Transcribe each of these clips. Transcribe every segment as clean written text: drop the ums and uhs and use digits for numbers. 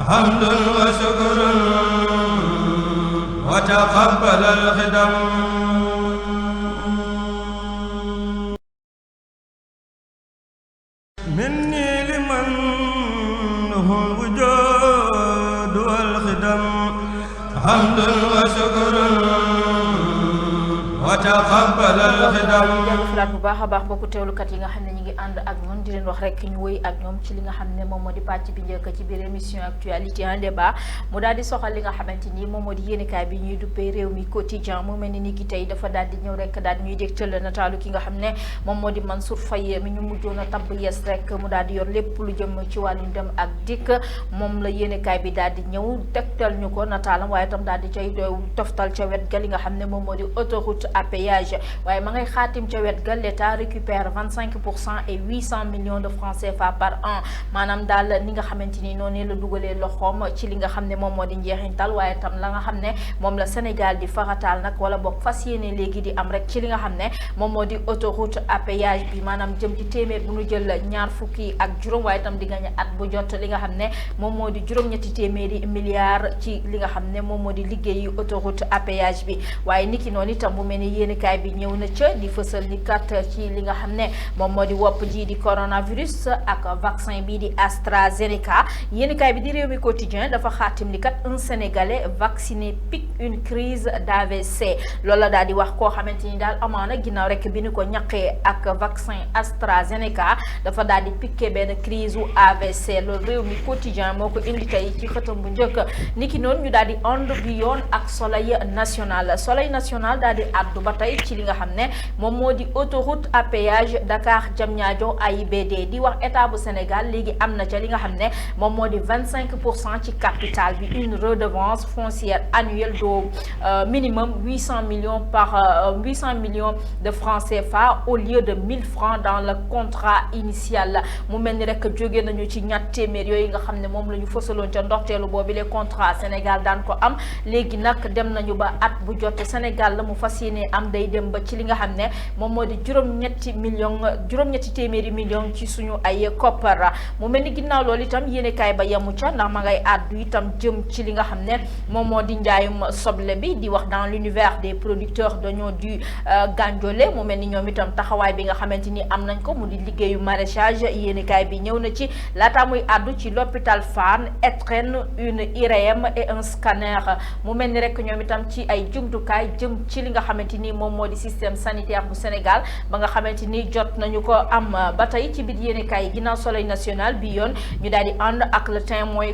حمد وشكر وتقبل الخدم مني لمن هو الوجود والخدم حمد وشكر وتقبل الخدم bu baax a baax bokku teewlukat yi nga xam ne ñi ngi ànd ak ñun di leen wax rek ñu wéy ak ñoom ci li nga xam ne moom moo di pàcc bi njëkk ci biir émission actualité en débat mu daal di soxal li nga xamante ni moom moo di yéenekaay bi ñuy duppee réew mi quotidien mu mel ni ki tey dafa daal di ñëw rek daal di ñuy dégtal nataalu ki nga xam ne moom moo di Mansour Faye mi ñu mujjoon a tabb yees rek mu daal di yor lépp lu jëm ci wàllum dem ak dikk moom la yéenekaay bi daal di ñëw tegtal ñu ko nataalam waaye itam daal di cay toftal ca wet ga li nga xam ne moom moo di autoroute à péage waaye ma ngay xaatim ca wet ga l'État récupère 25% et 800 millions de francs CFA par an maanaam daal ni nga xamante ni noonu la dugalee loxoom ci li nga xam ne moom moo di njeexintal waaye tam la nga xam ne moom la Sénégal di farataal nag wala boog fas yéene léegi di am rek ci li nga xam ne moom moo di autoroute à péage bi maanaam jëm ci téeméer bu ñu jël ñaar fukki ak juróom waaye tam di nga at bu jot li nga xam ne moom moo di juróom-ñetti téeméeri milliards ci li nga xam ne moom moo di liggéeyu autoroute à péage bi waaye niki noonu itam bu mel ni yéenekaay bi ñëw na ca di fësal ni kat ci li nga xam ne moom moo di wopp ji di coronavirus ak vaccin bi di AstraZeneca yéenekaay bi di réew mi quotidien dafa xaatim ni kat un Sénégalais vacciné pique une crise d'AVC loolu la daal di wax koo xamante ni daal amaana ginnaaw rek bi ñu ko ñaqee ak vaccin AstraZeneca dafa daal di piqué benn crise u AVC loolu réew mi quotidien moo ko indi tey ci xëtam bu njëkk niki noonu ñu daal di ànd bi yoon ak soleil national daal di àddu ba tey ci li nga xam ne moom moo di autoroute à péage Dakar Diamniadio AIBD di wax état bu Sénégal léegi am na ca li nga xam ne moom moo di 25% ci capital bi une redevance foncière annuelle de minimum 800 millions de francs CFA au lieu de 1000 francs dans le contrat initial mu mel ni rek jóge nañu ci ñatt téeméer yooyu nga xam ne moom la ñu fësaloon ca ndorteelu boobu les contrats Sénégal daan ko am léegi nag dem nañu ba at bu jot Sénégal la mu fas yéene am day dem ba ci li nga xam ne moom moo di juróom-ñetti téeméeri millions ci suñu ay koppar mu mel ni ginnaaw loolu itam yéenekaay ba yemu ca ndax ma ngay àddu itam jëm ci li nga xam ne moom moo di njaayum soble bi di wax dans l'univers des producteurs d'oignons du Gandiolé mu mel ni ñoom itam taxawaay bi nga xamante ni am nañ ko mu di liggéeyu maraîchage yéenekaay bi ñëw na ci laata muy àddu ci l'hôpital Fann étrenne une IRM et un scanner mu mel ni rek ñoom itam ci ay jumtukaay jëm ci li nga xamante ni moom moo di système sanitaire bu Sénégal ba nga xamante ni jot nañu ko am ba tey ci biir yéenekaay yi ginnaaw soleil national bi yoon ñu daal di ànd ak le Témoin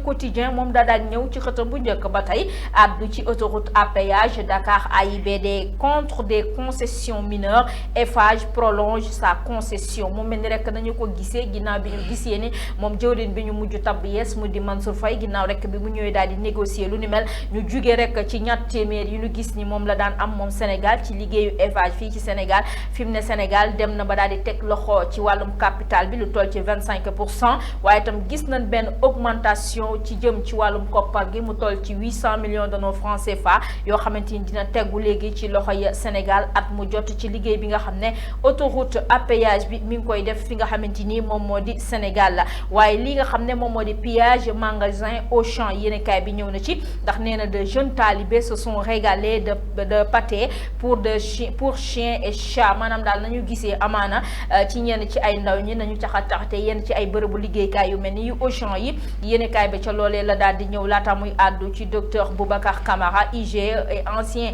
quotidien moom daal ñëw ci xëtam bu njëkk ba tey àddu ci autoroute à péage Dakar AIBD contre des concessions mineures Eiffage prolonge sa concession mu mel ni rek nañu ko gisee ginnaaw bi ñu gisee ni moom jëwriñ bi ñu mujj tabb yees mu di Mansour Faye ginnaaw rek bi mu ñëwee daal di négocier lu ni mel ñu jugee rek ci ñatt téeméer yi ñu gis ni moom la daan am moom Sénégal ci liggéeyu Eiffage fii ci Sénégal fi mu ne Sénégal dem na ba daal di teg loxo ci wàllum capital bi lu toll ci 25% waaye itam gis nañ benn augmentation ci jëm ci wàllum koppar gi mu toll ci 800 millions de nos francs CFA yoo xamante ni dina tegu léegi ci loxoy Sénégal at mu jot ci liggéey bi nga xam ne autoroute à péage bi mi ngi koy def fi nga xamante ni moom moo di Sénégal la waaye li nga xam ne moom moo di pillage magasin Auchan yéenekaay bi ñëw na ci ndax nee na de jeunes talibés se sont régalés de pâté pour chiens et chats maanaam daal nañu gisee amaana ci ñenn ci ay ndaw ñi nañu caxat-caxate yenn ci ay bërëbu liggéeykaay yu mel ni yu Auchan yi yéenekaay bi ca loolee la daal di ñëw laata muy àddu ci docteur Boubacar Camara IGE et ancien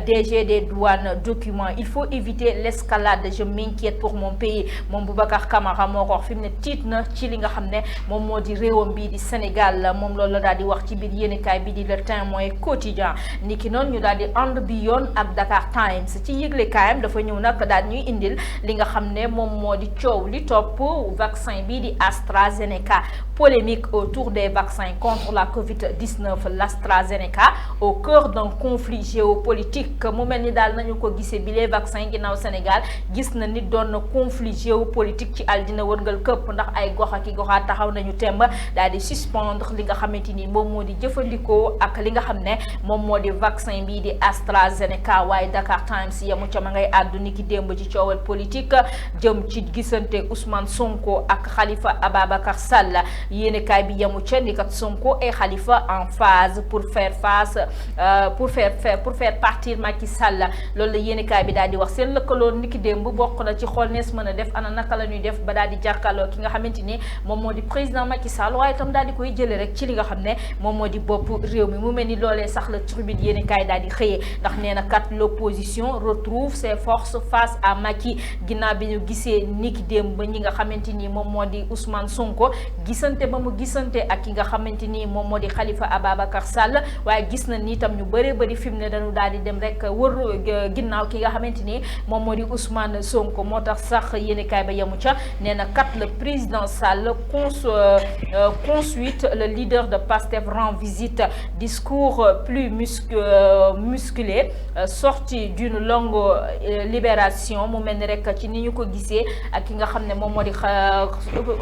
DG des douanes document il faut éviter l'escalade je m'inquiète pour mon pays moom Boubacar Camara moo ko wax fi mu ne tiit na ci li nga xam ne moom moo di réewam bi di Sénégal moom loolu la daal di wax ci biir yéenekaay bi di Le Témoin quotidien niki noonu ñu daal di ànd bi yoon ak Dakar Times ci yëgle kaayam dafa ñëw nag daal ñuy indil li nga xam ne moom moo di coow li topp vaccin bi di AstraZeneca polémique autour des vaccins contre la Covid-19 l'AstraZeneca au cœur d'un conflit géopolitique mu mel ni daal nañu ko gisee bi les vaccins ginnaaw Sénégal gis na ni doon na conflit géopolitique ci àddina wërngal këpp ndax ay gox ak i goxaat taxaw nañu temb daal di suspendre li nga xamante ni moom moo di jëfandikoo ak li nga xam ne moom moo di vaccin bii di AstraZeneca AstraZeneca. waaye Dakar Times yamu ca ma ngay àddu niki démb ci coowal politique jëm ci gisante Ousmane Sonko ak Khalifa Ababacar Sall yéenekaay bi yamu ca ni kat Sonko et Khalifa en phase pour faire face pour faire partir Macky Sall loolu la yéenekaay bi daal di wax seen lëkkaloo niki démb bokk na ci xool nees mën a def ana naka la ñuy def ba daal di jàkkaarloo ki nga xamante ni moom moo di président Macky Sall waaye itam daal di koy jëlee rek ci li nga xam ne moom moo di bopp réew mi mu mel ni loolee sax la tribune yéenekaay daal di xëyee ndax nee na kat l'opposition retrouve ses forces face à Macky ginnaaw bi ñu gisee niki démb ba ñi nga xamante ni moom moo di Ousmane Sonko gisante ba mu gisante ak ki nga xamante ni moom moo di Khalifa Ababacar Sall waaye gis na ni itam ñu bëree bëri fi mu ne dañu daal di dem rek wër ginnaaw ki nga xamante ni moom moo di Ousmane Sonko moo tax sax yéenekaay ba yemu ca nee na kat le président Sall consuite le leader de PASTEF rend visite discours plus musclé sorti d'une longue libération mu mel ni rek ci ni ñu ko gisee ak ki nga xam ne moom moo di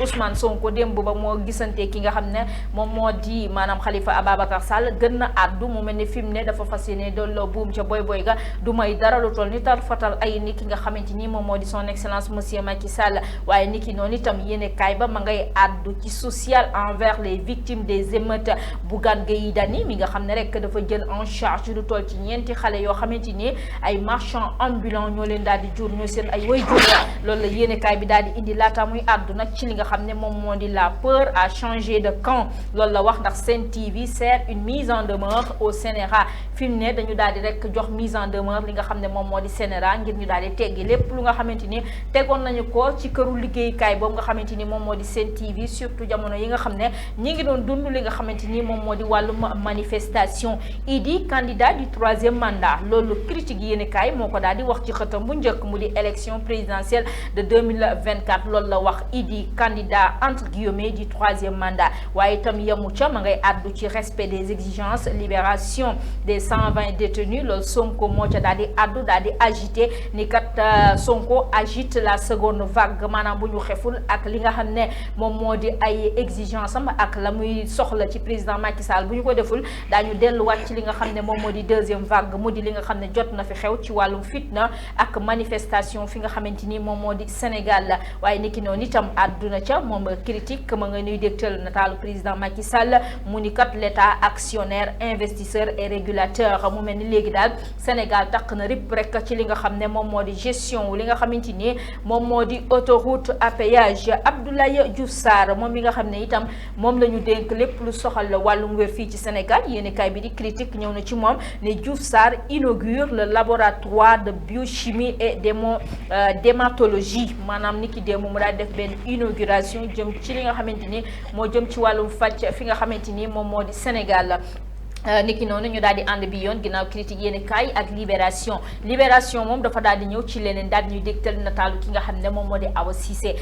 Ousmane Sonko démb ba moo gisante ki nga xam ne moom moo di maanaam Khalifa Ababacar Sall gën na àddu mu mel ni fi mu ne dafa fas yéene dolloo buum ca boy ga du may dara lu toll ni tar fatal ay ni ki nga xamante ni moom moo di son excellence monsieur Macky Sall waaye ni ki noonu itam yéene kaay ba ma ngay àddu ci social envers les victimes des émeutes Bougane Gueye Dany mi nga xam ne rek dafa jël en charge lu toll ci ñeenti xale yoo xamante ni ay marchands ambulants ñoo leen daal di jur ñoo seen ay way jur loolu la yéene kaay bi daal di indi laata muy àddu nag ci li nga xam ne moom moo di la peur a changé de camp loolu la wax ndax Sen TV sert une mise en demeure au CNRA fi mu ne dañu daal di rek jox mise en demeure li nga xam ne moom moo di CNRA ngir ñu daal di teggi lépp lu nga xamante ni tegoon nañu ko ci këru liggéeyukaay boobu nga xamante ni moom moo di Sen TV surtout jamono yi nga xam ne ñi ngi doon dund li nga xamante ni moom moo di wàllum manifestation Idi candidat du 3e mandat loolu critique yéenekaay moo ko daal di wax ci xëtam bu njëkk mu di élection présidentielle de 2024 loolu la wax Idi candidat entre guillemets du 3e mandat waaye itam yemu ca ma ngay àddu ci respect des exigences libération des 120 détenus loolu Sonko moo ca daal di àddu daal di agité ni kat Sonko agite la seconde vague maanaam bu ñu xeful ak li nga xam ne moom moo di ay exigence am ak la muy soxla ci président Macky Sall bu ñu ko deful daañu delluwaat ci li nga xam ne moom moo di 2e vague mu di li nga xam ne jot na fi xew ci wàllum fitna ak manifestation fi nga xamante ni moom moo di Sénégal la waaye niki noonu itam àdduna ca moom critique ma nga nuy dégtal nataalu président Macky Sall mu ni kat l'état actionnaire investisseur et régulateur mu mel ni léegi daal Sénégal takk na rip rek ci li nga xam ne moom moo di gestion li nga xamante ni moom moo di autoroute à péage Abdoulaye Diouf Sarr moom mi nga xam ne itam moom la ñu dénk lépp lu soxal wàllum wér fii ci Sénégal yéenekaay bi di critique ñëw na ci moom ne Diouf Sarr inaugure le laboratoire de biochimie et d'hématologie maanaam ni ki démb mu daal def benn inauguration jëm ci li nga xamante ni moo jëm ci wàllum faj fi nga xamante ni moom moo di Sénégal niki noonu ñu daal di ànd bi yoon ginnaaw critique yéen kaay ak libération moom dafa daal di ñëw ci leneen daal di ñuy dégtal nataalu ki nga xam ne moom moo di Awa Cissé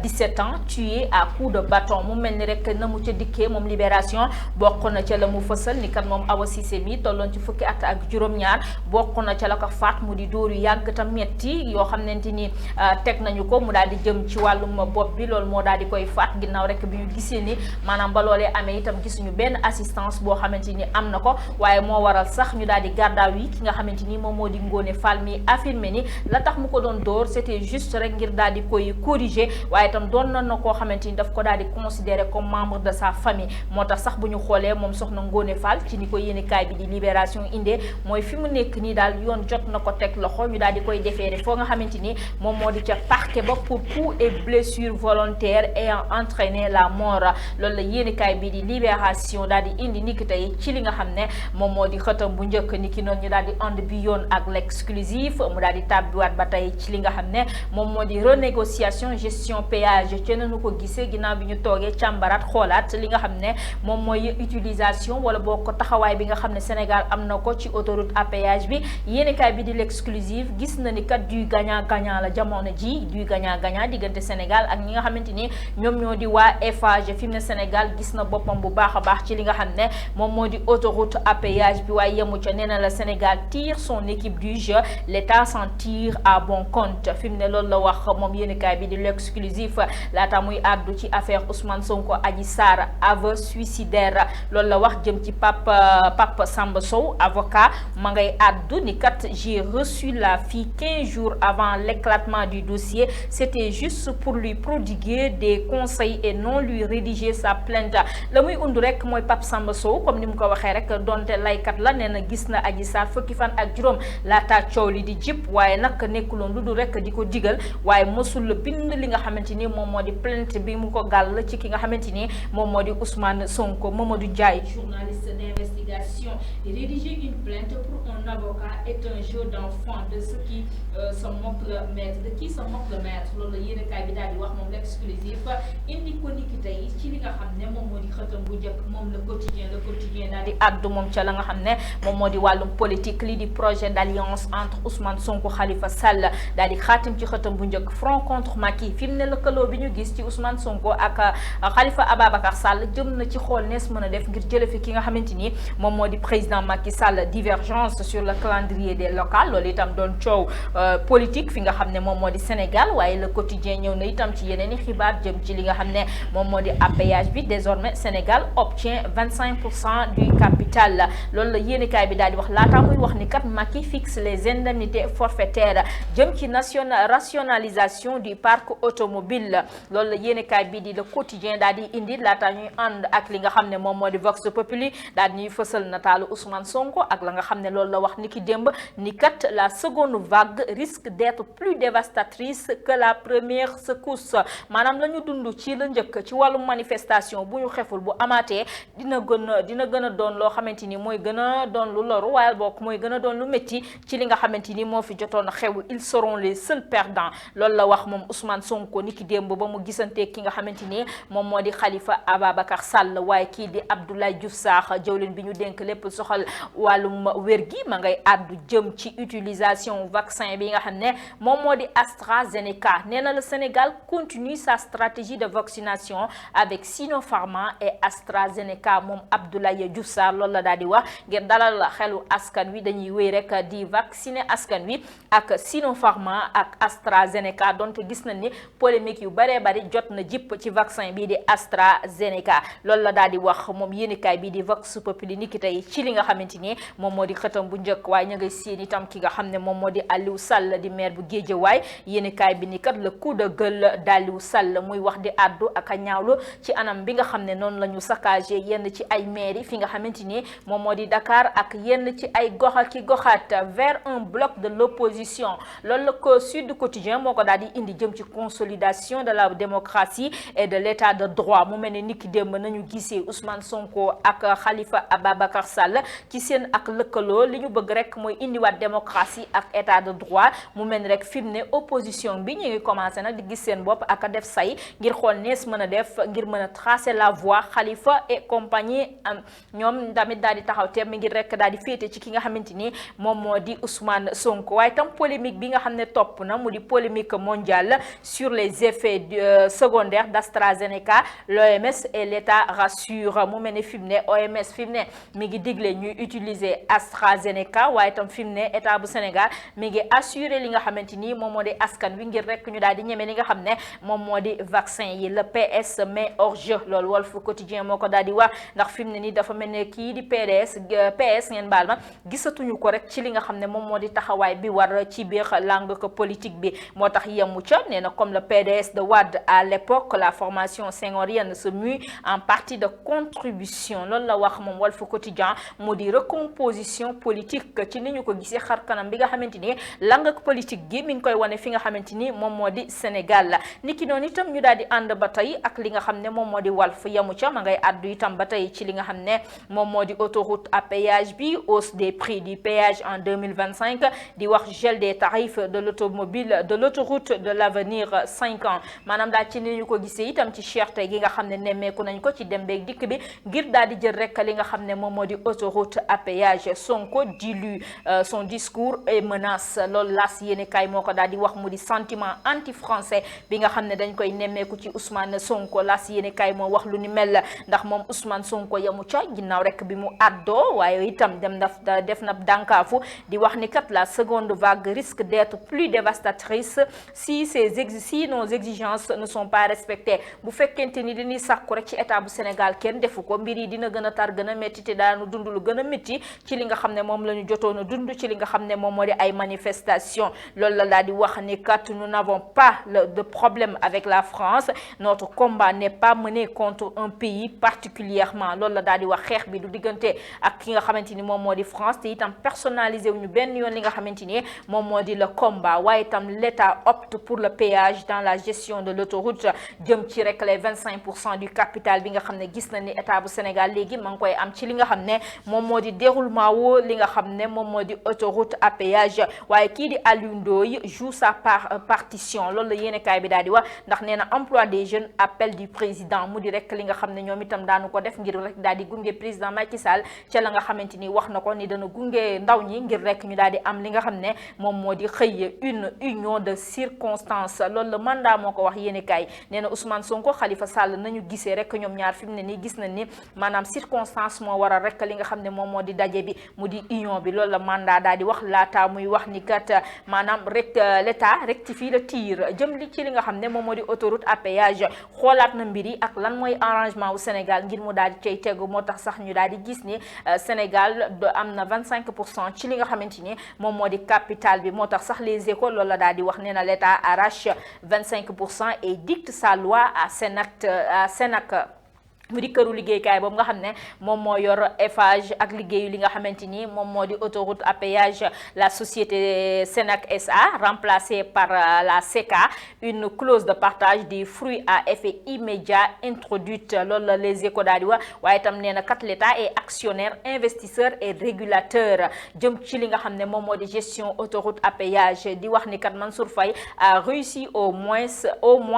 17 ans tué à coup de bâton mu mel ni rek na mu ca dikkee moom libération bokk na ca la mu fësal ni kat moom Awa Cissé mi tolloon ci fukki at ak juróom-ñaar bokk na ca la ko faat mu di dóor yu yàgg tam metti yoo xamante ni teg nañu ko mu daal di jëm ci wàllum bopp bi loolu moo daal di koy faat ginnaaw rek bi ñu gisee ni maanaam ba loolee amee itam gisuñu benn assistance boo xamante ni am na ko waaye moo waral sax ñu daal di gardaaw yi ki nga xamante ni moom moo di Ngoné Fall mi affirmé ni la tax mu ko doon dóor c'était juste rek ngir daal di koy corriger waaye itam doon na koo xamante ni daf ko daal di considérer comme membre de sa famille moo tax sax bu ñu xoolee moom soxna Ngoné Fall ci ni ko yéenekaay bi di libération indee mooy fi mu nekk nii daal yoon jot na ko teg loxo ñu daal di koy déférer foo nga xamante ni moom moo di ca parquet ba pour coups et blessures volontaires ayant entraîné la mort loolu la yéenekaay bi di libération daal di indi niki tey ci li nga xam ne moom moo di xëtam bu njëkk ni ki noonu ñu daal di ànd bi yoon ak l'exclusif mu daal di tàbbiwaat ba tey ci li nga xam ne moom moo di renégociation gestion péage ci nañu ko gisee ginnaaw bi ñu toogee càmbaraat xoolaat li nga xam ne moom mooy utilisation wala boo ko taxawaay bi nga xam ne Sénégal am na ko ci autoroute à péage bi yéenekaay bi di l'exclusif gis na ni kat du gagnant-gagnant la jamono ji du gagnant-gagnant diggante Sénégal ak ñi nga xamante ni ñoom ñoo di waa Eiffage fi mu ne Sénégal gis na boppam bu baax a baax ci li nga xam ne moom moo di autoroute à péage bi waaye yemu ca nee na la Sénégal tire son équipe du jeu l'État s'en tire à bon compte fi mu ne loolu la wax moom yéenekaay bi di l'exclusif laata muy àddu ci affaire Ousmane Sonko Adji Sarr aveu suicidaire loolu la wax jëm ci Pape Samba Sow avocat ma ngay àddu ni kat j'ai reçu la fille 15 jours avant l'éclatement du dossier, c'était juste pour lui prodiguer des conseils et non lui rédiger sa plainte. la muy undu rek mooy Pape Samba Sow comme ni mu ko waxee rek donte laykat la nee na gis na Adji Sarr fukki fan ak juróom laata coow li di jip waaye nag nekkuloon lu dul rek di ko digal waaye mosul bind li nga xamante ni moom moo di plainte bi mu ko gàll ci ki nga xamante ni moom moo di Ousmane Sonko. Mamadou Ndiaye, journaliste d'investigation, rédiger une plainte pour un avocat est un jeu d'enfant de ce qui se moque le maître de qui se moque le maître loolu la yéenekaay bi daal di wax moom l'exclusif indi ko niki tey ci li nga xam ne moom moo di xëtam bu njëkk moom le quotidien daal di addu moom ca la nga xam ne moom moo di wàllum politique lii di projet d'alliance entre Ousmane Sonko Khalifa Sall daal di xaatim ci xëtam bu njëkk front contre Macky fi mu ne lëkkaloo bi ñu gis ci Ousmane Sonko ak Khalifa Ababacar Sall jëm na ci xool nees mën a def ngir jële fi ki nga xamante ni moom moo di président Macky Sall divergence sur le calendrier des locales loolu itam doon coow politique fi nga xam ne moom moo di Sénégal waaye le quotidien ñëw na itam ci yeneen i xibaar jëm ci li nga xam ne moom moo di péage bi désormais Sénégal obtient 25% du capital loolu la yéenekaay bi daal di wax laata muy wax ni kat Macky fixe les indemnités forfaitaires jëm ci rationalisation du parc automobile loolu la yéenekaay bi di le quotidien daal di indi laata ñuy ànd ak li nga xam ne moom moo di Vox Populi daal ñuy fësal nataalu Ousmane Sonko ak la nga xam ne loolu la wax ni ki démb ni kat la seconde vague risque d'être plus dévastatrice que la première secousse maanaam la ñu dund ci la njëkk ci wàllu manifestation bu ñu xeful bu amaatee dina gën a doon loo xamante ni mooy gën a doon lu loru waaye bokk mooy gën a doon lu métti ci li nga xamante ni moo fi jotoon a xew ils seront les seuls perdants loolu la wax moom Ousmane Sonko ni ki démb ba mu gisante ki nga xamante ni moom moo di Khalifa Ababacar Sall waaye kii di Abdoulaye Diouf Sarr jawlin bi ñu dénk lépp soxal wàllum wér gi ma ngay àddu jëm ci utilisation vaccin bi nga xam ne moom moo di AstraZeneca nee na le Sénégal continue sa stratégie de vaccination avec Sinopharma et AstraZeneca moom Abdoulaye Diouf Sarr loolu la daal di wax ngir dalal xelu askan wi dañuy wéy rek di vacciner askan wi ak Sinopharma ak AstraZeneca donte gis nañ ni polémique yu baree bari jot na jipp ci vaccin bii di AstraZeneca loolu la daal di wax moom yéenekaay bii di Vox Populi niki tey ci li nga xamante ni moom moo di xëtam bu njëkk waaye ña ngay seen itam ki nga xam ne moom moo di Aliou Sall di maire bu Guédiawaye yéenekaay bi ni kat le coup de gueule d'Aliou Sall muy wax di addu ak a ñaawlu ci anam bi nga xam ne noonu la ñu saccagé yenn ci ay maires yi fi nga xamante ni moom moo di Dakar ak yenn ci ay gox ki goxaat vers un bloc de l'opposition loolu la ko Sud Quotidien moo ko daal di indi jëm ci consolidation de la démocratie et de l'état de droit mu mel ne niki démb nañu gisee Ousmane Sonko ak Khalifa Ababacar Sall ci seen ak lëkkaloo li ñu bëgg rek mooy indiwaat démocratie ak état de droit mu mel ni rek fi mu ne opposition bi ñu ngi commencé nag di gis seen bopp ak a def say ngir xool nees mën a def ngir mën a tracer la voie Khalifa et compagnie ñoom tamit daal di taxaw te mi ngir rek daal di féete ci ki nga xamante ni moom moo di Ousmane Sonko waaye tam polémique bi nga xam ne topp na mu di polémique mondiale sur les effets secondaires d'AstraZeneca l'OMS et l'État rassure mu mel ne fi mu ne OMS fi mu ne mi ngi digle ñuy utiliser AstraZeneca waaye tam fi mu ne état bu Sénégal mi ngi assurer li nga xamante ni moom moo di askan wi ngir rek ñu daal di ñeme li nga xam ne moom moo di vaccin yi le PS met hors jeu loolu Walf Quotidien moo ko daal di wax ndax fi mu ne ni dafa mel ne kii di PS ngeen baal ma gisatuñu ko rek ci li nga xam ne moom moo di taxawaay bi war ci biir langue politique bi moo tax yemu ca nee na comme le PDS de Wade à l'époque la formation senghorienne se mue en partie de contribution loolu la wax moom Walf Quotidien mu di recomposition politique ci ni ñu ko gisee xar kanam bi nga xamante ni langue politique gi mi ngi koy wane fi nga xamante ni moom moo di Sénégal la niki noonu itam ñu daal di ànd ba tey ak li nga xam ne moom moo di Walf yemu ca ma ngay àddu itam ba tey ci li nga xam ne moom moo di autoroute à péage bi hausse des prix du péage en 2025 di wax gel des tarifs de l'automobile de l'autoroute de l'avenir 5 ans maanaam daal ci ni ñu ko gisee itam ci cherté gi nga xam ne nemmeeku nañ ko ci dem beeg dikk bi ngir daal di jël rek li nga xam ne moom moo di autoroute à péage Sonko dilue son discours et menace loolu laas yéene kaay moo ko daal di wax mu di sentiment anti français bi nga xam ne dañ koy nemmeeku ci Ousmane Sonko laas yéene kaay moo wax lu ni mel ndax moom Ousmane Sonko yamu ca ginnaaw rek bi mu àddoo waaye itam def na dànkaafu di wax ni kat la seconde vague risque d'être plus dévastatrice si nos exigences ne sont pas respectées bu fekkente ni dañuy sàkku rek ci état bu Sénégal kenn defu ko mbir yi dina gën a tar gën a métti te daanu dund lu gën a métti ci li nga xam ne moom la ñu jotoon a dund ci li nga xam ne moom moo di ay manifestations loolu la daal di wax ni kat nous n'avons pas de problème avec la France notre combat n'est pas mené contre un pays particulièrement loolu la daal di wax xeex bi du diggante ak ki nga xamante ni moom moo di France te itam personnalisé wuñu benn yoon li nga xamante ni moom moo di le combat waaye itam l'État opte pour le péage dans la gestion de l'autoroute jëm ci rek les 25% du capital bi nga xam ne gis na ni état bu Sénégal léegi ma ngi koy am ci li nga xam ne moom moo di déroulement woo li nga xam ne moom moo di autoroute à péage waaye kii di Aliou Ndoye joue sa partition loolu la yéenekaay bi daal di wax ndax nee na emploi des jeunes appel du président mu di rek li nga xam ne ñoom itam daanu ko def ngir rek daal di gunge président Macky Sall ca la nga xamante ni wax na ko ni dana gunge ndaw ñi ngir rek ñu daal di am li nga xam ne moom moo di xëy une union de circonstances loolu la mandat moo ko wax yéenekaay nee na Ousmane Sonko Khalifa Sall nañu gisee rek ñoom ñaar fi mu ne nii gis nañ ni maanaam circonstance moo waral rek li nga xam ne moom moo di daje bi mu di union bi loolu la mandat daal di wax laata muy wax ni kat maanaam rek l'État rectifie le tir jëm li ci li nga xam ne moom moo di autoroute à péage xoolaat na mbir yi ak lan mooy arrangement wu Sénégal ngir mu daal di cay tegu moo tax sax ñu daal di gis ni Sénégal am na 25% ci li nga xamante ni moom moo di capital bi moo tax sax les écoles loolu la daal di wax nee na l'État arrache 25% et dicte sa loi à Sénac mu di këru liggéeykaay boobu nga xam ne moom moo yor Eiffage ak liggéeyu li nga xamante ni moom moo di autoroute à péage la société Sénac SA remplacée par la SECA une clause de partage des fruits à effet immédiat introduite loolu la les échos daal di wax waaye itam nee na kat l'État est actionnaire investisseur et régulateur jëm ci li nga xam ne moom moo di gestion autoroute à péage di wax ni kat Mansour Faye a réussi au moins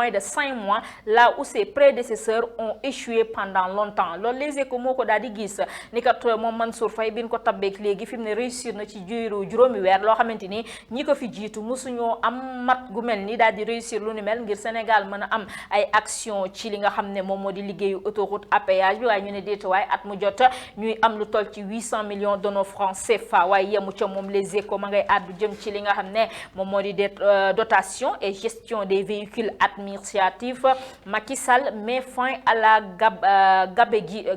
de 5 mois là où ses prédécesseurs ont échoué pendant longtemps loolu les échos moo ko daal di gis ni kat moom Mansour Faye bi ñu ko tabbeek léegi fi mu ne réussir na ci juróomi weer loo xamante ni ñi ko fi jiitu mosuñoo am mat gu mel ni daal di réussir lu ni mel ngir Sénégal mën a am ay action ci li nga xam ne moom moo di liggéeyu autoroute à péage bi waaye ñu ne déet waaye at mu jot ñuy am lu toll ci 800 millions de nos francs CFA waaye yemu ca moom les échos ma ngay àddu jëm ci li nga xam ne moom moo di dotation et gestion des véhicules administratifs Macky Sall met fin à la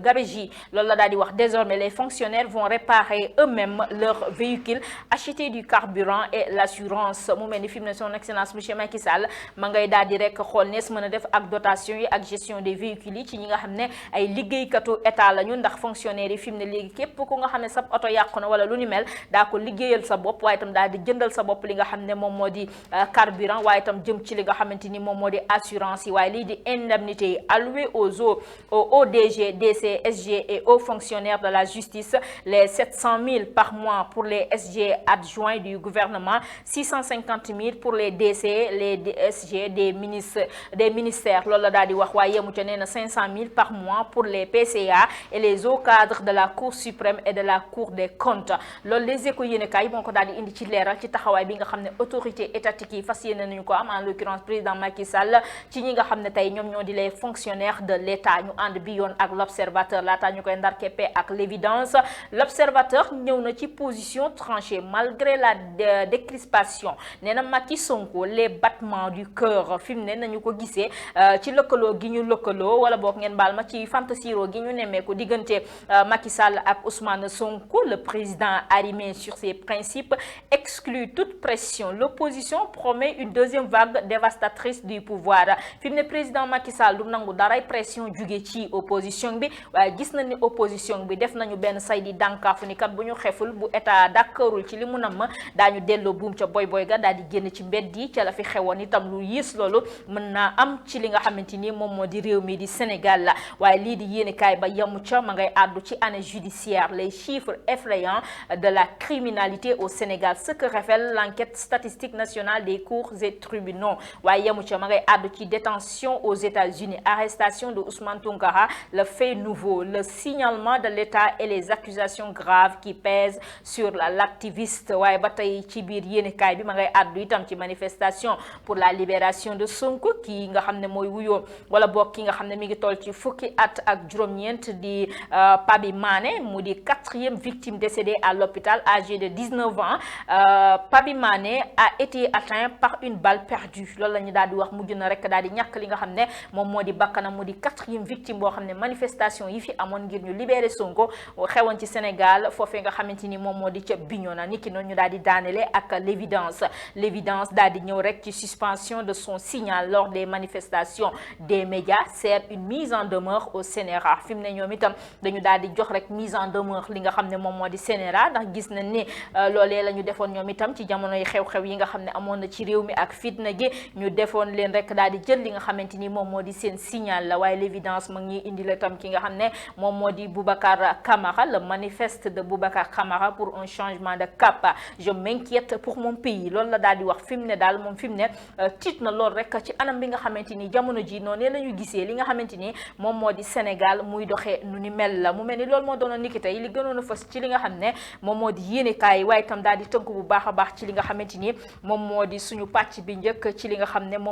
gabégie loolu la daal di wax désormais les fonctionnaires vont réparer eux-mêmes leurs véhicules acheter du carburant et l'assurance mu mel ni fi mu ne son excellence monsieur Macky Sall ma ngay daal di rek xool nees mën a def ak dotation yi ak gestion des véhicules yi ci ñi nga xam ne ay liggéeykatu état la ñu ndax fonctionnaires yi fi mu ne léegi képp ku nga xam ne sa oto yàqu na wala lu ni mel daa ko liggéeyal sa bopp waaye itam daal di jëndal sa bopp li nga xam ne moom moo di carburant waaye itam jëm ci li nga xamante ni moom moo di assurance yi waaye lii di indemnité yi allouées aux ODG, DC, SG et aux fonctionnaires de la justice, les 700 000 par mois pour les SG adjoints du gouvernement, 650 000 pour les DC, les SG des ministères. Lola daal di wax waaye yemu ca nee na 500 000 par mois pour les PCA et les hauts cadres de la Cour suprême et de la Cour des comptes. Loolu les échos yéenekaay moo ko daal di indi ci leeral ci taxawaay bi nga xam ne autorité étatique yi fas yéene nañu ko am en l'occurrence président Macky Sall ci ñi nga xam ne tey ñoom ñoo di les fonctionnaires de l'État ñu ànd bi yoon ak l'observateur laata ñu koy ndar keppe ak l'évidence l'observateur ñëw na ci position tranchée malgré la décrispation nee na Macky Sonko les battements du cœur fi mu ne nañu ko gisee ci lëkkaloo gi ñu lëkkaloo wala boog ngeen baal ma ci fantasiro gi ñu nemmeeku diggante Macky Sall ak Ousmane Sonko le président arrimé sur ses principes exclut toute pression l'opposition promet une deuxième vague dévastatrice du pouvoir fi mu ne président Macky Sall du nangu daray pression jóge ci opposition bi waaye gis na ni opposition bi def nañu benn say di dànkaafu ni kat bu ñu xeful bu état d'accordul ci li mu nam daañu delloo buum ca boy ga daal di génn ci mbedd yi ca la fi xewoon itam lu yées loolu mën naa am ci li nga xamante ni moom moo di réew mi di Sénégal la waaye lii di yéenekaay ba yamu ca ma ngay àddu ci année judiciaire les chiffres effrayants de la criminalité au Sénégal ce que révèle l'enquête statistique nationale des cours et tribunaux waaye yamu ca ma ngay àddu ci détention aux États-Unis arrestation de Ousmane Tounkara Tounkara, le fait nouveau, le signalement de l'État et les accusations graves qui pèsent sur l'activiste. waaye ba tey ci biir yéenekaay bi ma ngay àddu itam ci manifestation pour la libération de Sonko ki nga xam ne mooy wuyoo wala boog ki nga xam ne mi ngi toll ci fukki at ak juróom-ñeent di Pabi Mané mu di 4e victime décédée à l'hôpital âgé de 19 ans. Pabi Mané a été atteint par une balle perdue loolu la ñu daal di wax mujj na rek daal di ñàkk li nga xam ne moom moo di bakkanam mu di 4e victime boo xam ne manifestation yi fi amoon ngir ñu libérer Sonko xewoon ci Sénégal foofee nga xamante ni moom moo di ca Bignona niki noonu ñu daal di daanele ak l'évidence daal di ñëw rek ci suspension de son signal lors des manifestations des médias sert une mise en demeure au CNRA fi mu ne ñoom itam dañu daal di jox rek mise en demeure li nga xam ne moom moo di CNRA ndax gis nañ ni loolee la ñu defoon ñoom itam ci jamonoy xew-xew yi nga xam ne amoon na ci réew mi ak fitna gi ñu defoon leen rek daal di jël li nga xamante ni moom moo di seen signal la waaye l'évidence ma ngi indi la tam ki nga xam ne moom moo di Boubacar Camara le manifeste de Boubacar Camara pour un changement de cap je m'inquiète pour mon pays loolu la daal di wax fi mu ne daal moom fi mu ne tiit na lool rek ci anam bi nga xamante ni jamono ji noonu la ñu gisee li nga xamante ni moom moo di Sénégal muy doxee nu ni mel la mu mel ni loolu moo doonoon niki tey li gënoon a fës ci li nga xam ne moom moo di yéenekaay waaye itam daal di tënk bu baax a baax ci li nga xamante ni moom moo di suñu pàcc bi njëkk ci li nga xam ne